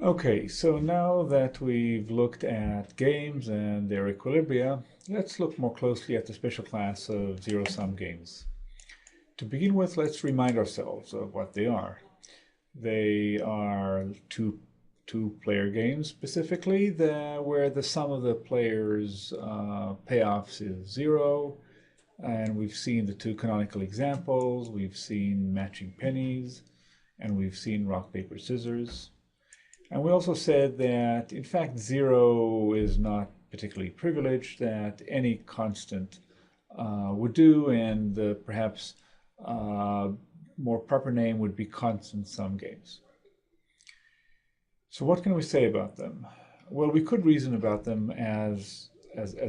Okay, so now that we've looked at games and their equilibria, let's look more closely at the special class of zero-sum games. To begin with, let's remind ourselves of what they are. They are two-player games, specifically, where the sum of the players' payoffs is zero, and we've seen the two canonical examples. We've seen matching pennies, and we've seen rock, paper, scissors. And we also said that, in fact, zero is not particularly privileged, that any constant would do, and perhaps more proper name would be constant sum games. So what can we say about them? Well, we could reason about them as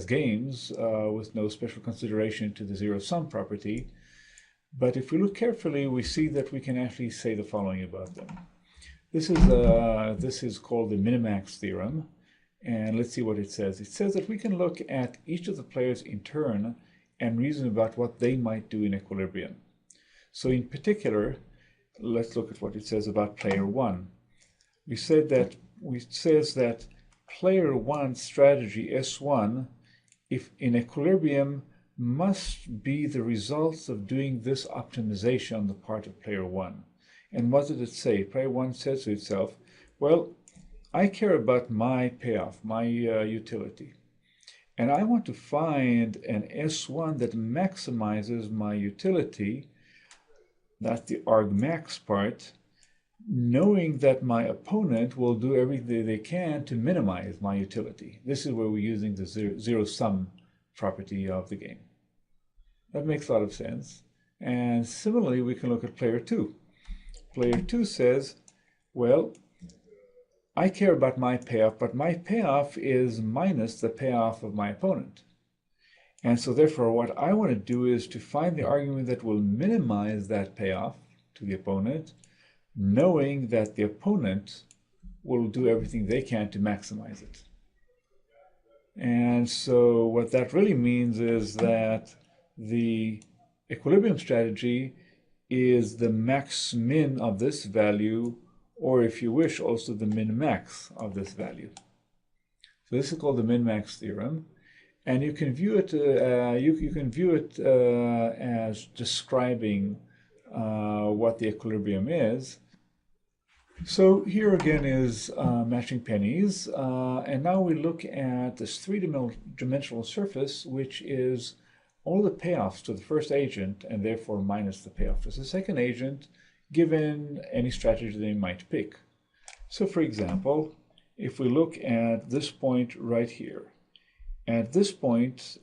games with no special consideration to the zero-sum property. But if we look carefully, we see that we can actually say the following about them. This is called the Minimax Theorem, and let's see what it says. It says that we can look at each of the players in turn and reason about what they might do in equilibrium. So in particular, let's look at what it says about player one. It says that player one's strategy S1, if in equilibrium, must be the results of doing this optimization on the part of player one. And what did it say? Player one says to itself, well, I care about my payoff, my utility. And I want to find an S1 that maximizes my utility, that's the argmax part, knowing that my opponent will do everything they can to minimize my utility. This is where we're using the zero-sum property of the game. That makes a lot of sense. And similarly, we can look at player two. Player two says, well, I care about my payoff, but my payoff is minus the payoff of my opponent. And so therefore, what I want to do is to find the argument that will minimize that payoff to the opponent, knowing that the opponent will do everything they can to maximize it. And so what that really means is that the equilibrium strategy is the max-min of this value, or if you wish, also the min-max of this value. So this is called the min-max theorem, and you can view it as describing what the equilibrium is. So here again is matching pennies, and now we look at this three-dimensional surface, which is all the payoffs to the first agent, and therefore minus the payoff to the second agent, given any strategy they might pick. So for example, if we look at this point right here, at this point,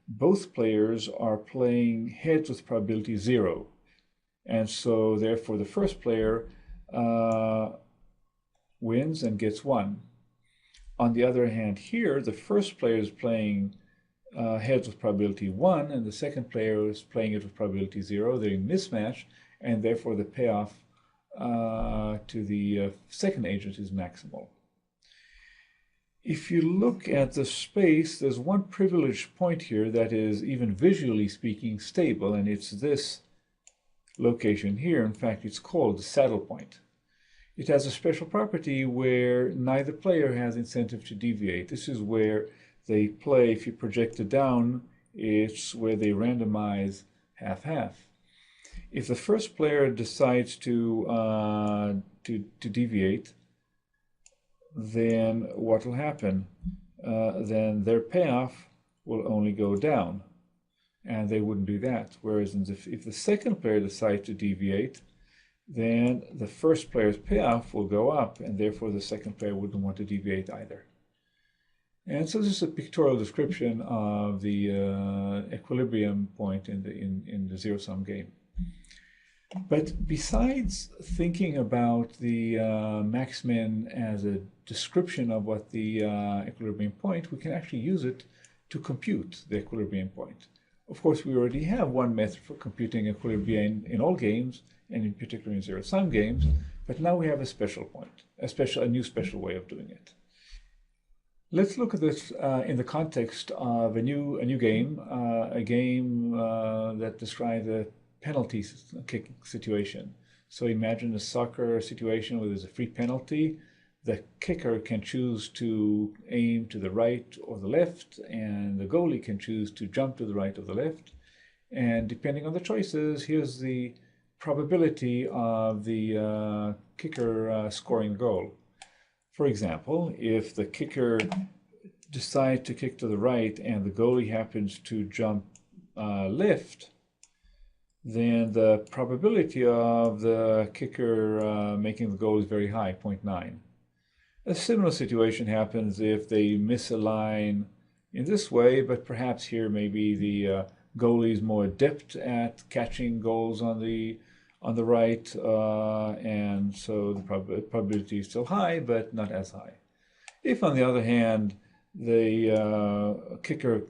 both players are playing heads with probability 0. And so therefore the first player wins and gets 1. On the other hand here, the first player is playing heads with probability 1, and the second player is playing it with probability 0. They're in mismatch, and therefore the payoff to the second agent is maximal. If you look at the space, there's one privileged point here that is, even visually speaking, stable, and it's this location here. In fact, it's called the saddle point. It has a special property where neither player has incentive to deviate. This is where they play, if you project it down, it's where they randomize half-half. If the first player decides to deviate, then what will happen? Then their payoff will only go down, and they wouldn't do that. Whereas if the second player decides to deviate, then the first player's payoff will go up, and therefore the second player wouldn't want to deviate either. And so this is a pictorial description of the equilibrium point in the zero-sum game. But besides thinking about the max-min as a description of what the equilibrium point, we can actually use it to compute the equilibrium point. Of course, we already have one method for computing equilibrium in all games, and in particular in zero-sum games, but now we have a special point, a new special way of doing it. Let's look at this in the context of a new game, a game that describes a penalty kicking situation. So imagine a soccer situation where there's a free penalty. The kicker can choose to aim to the right or the left, and the goalie can choose to jump to the right or the left. And depending on the choices, here's the probability of the kicker scoring a goal. For example, if the kicker decides to kick to the right and the goalie happens to jump left, then the probability of the kicker making the goal is very high, 0.9. A similar situation happens if they misalign in this way, but perhaps here maybe the goalie is more adept at catching goals on the right, and so the probability is still high, but not as high. If, on the other hand, the kicker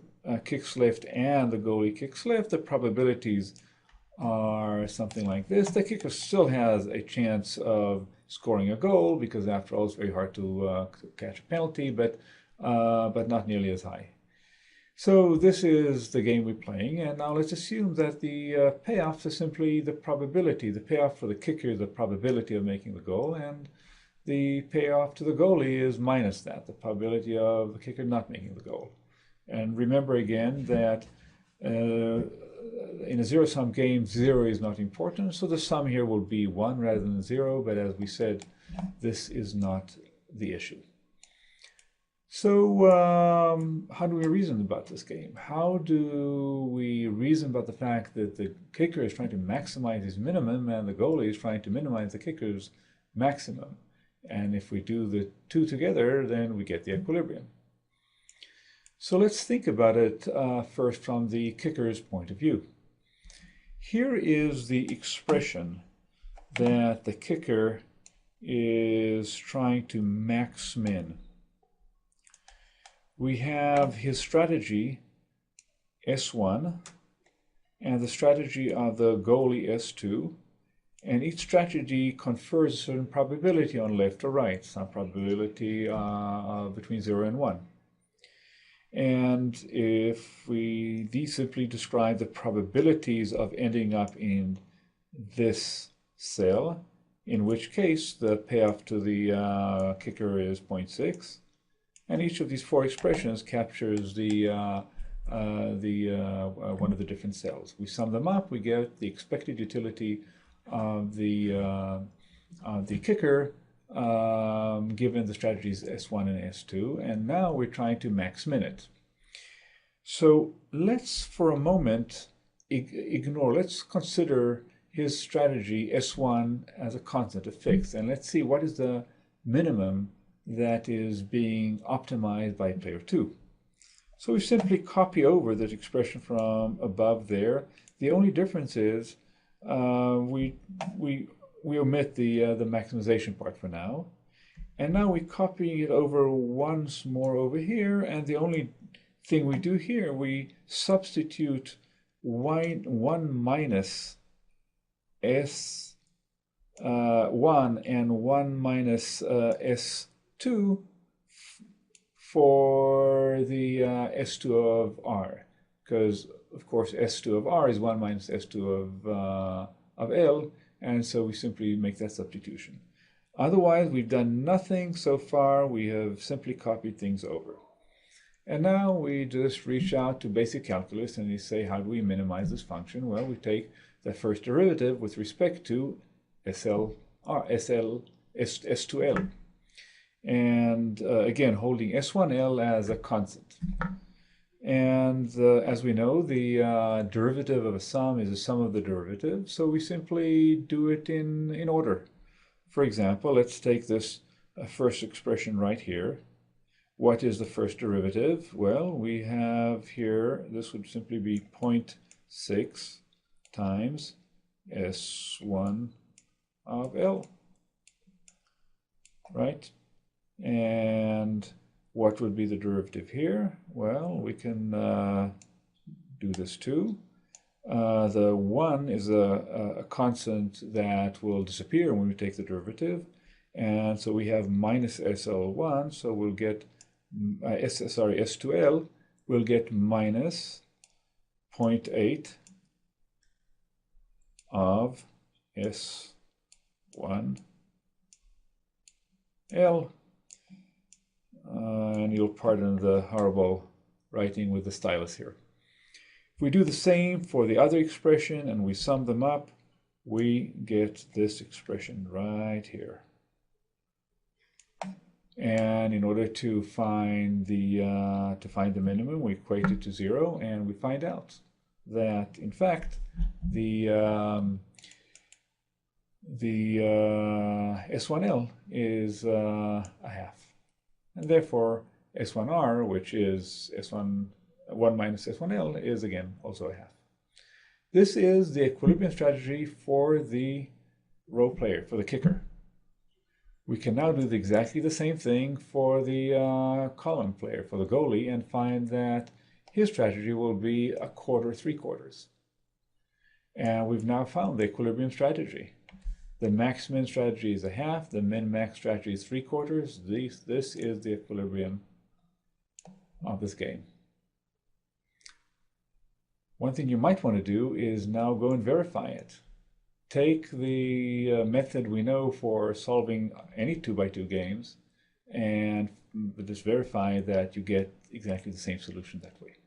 kicks left and the goalie kicks left, the probabilities are something like this. The kicker still has a chance of scoring a goal because, after all, it's very hard to catch a penalty, but not nearly as high. So this is the game we're playing, and now let's assume that the payoff is simply the probability. The payoff for the kicker is the probability of making the goal, and the payoff to the goalie is minus that, the probability of the kicker not making the goal. And remember again that in a zero-sum game, 0 is not important, so the sum here will be 1 rather than 0, but as we said, this is not the issue. So how do we reason about this game? How do we reason about the fact that the kicker is trying to maximize his minimum and the goalie is trying to minimize the kicker's maximum? And if we do the two together, then we get the equilibrium. So let's think about it first from the kicker's point of view. Here is the expression that the kicker is trying to max min. We have his strategy S1 and the strategy of the goalie S2, and each strategy confers a certain probability on left or right, some probability between 0 and 1. And if these simply describe the probabilities of ending up in this cell, in which case the payoff to the kicker is 0.6. And each of these four expressions captures the one of the different cells. We sum them up, we get the expected utility of the kicker given the strategies S1 and S2, and now we're trying to max min it. So let's for a moment let's consider his strategy S1 as a constant, a fixed, and let's see what is the minimum that is being optimized by player 2. So we simply copy over that expression from above there. The only difference is we omit the maximization part for now. And now we copy it over once more over here, and the only thing we do here, we substitute 1 minus S1 and 1 minus S2 for the S2 of R, because of course S2 of R is 1 minus S2 of L, and so we simply make that substitution. Otherwise, we've done nothing so far. We have simply copied things over. And now we just reach out to basic calculus and we say, how do we minimize this function? Well, we take the first derivative with respect to S2L. And again, holding S1L as a constant. And as we know, the derivative of a sum is the sum of the derivatives, so we simply do it in order. For example, let's take this first expression right here. What is the first derivative? Well, we have here, this would simply be 0.6 times S1 of L, right? And what would be the derivative here? Well, we can do this too. The 1 is a constant that will disappear when we take the derivative. And so we have minus SL1, so we'll get, S2L, we'll get minus 0.8 of S1. S1L, and you'll pardon the horrible writing with the stylus here. If we do the same for the other expression and we sum them up, we get this expression right here. And in order to find the minimum, we equate it to 0, and we find out that in fact the S1L is a half, and therefore S1R, which is S1 minus S1L, is again also a half. This is the equilibrium strategy for the role player, for the kicker. We can now do exactly the same thing for the column player, for the goalie, and find that his strategy will be a quarter, 3/4. And we've now found the equilibrium strategy. The max-min strategy is a half, the min-max strategy is 3/4. This is the equilibrium of this game. One thing you might want to do is now go and verify it. Take the method we know for solving any 2x2 games and just verify that you get exactly the same solution that way.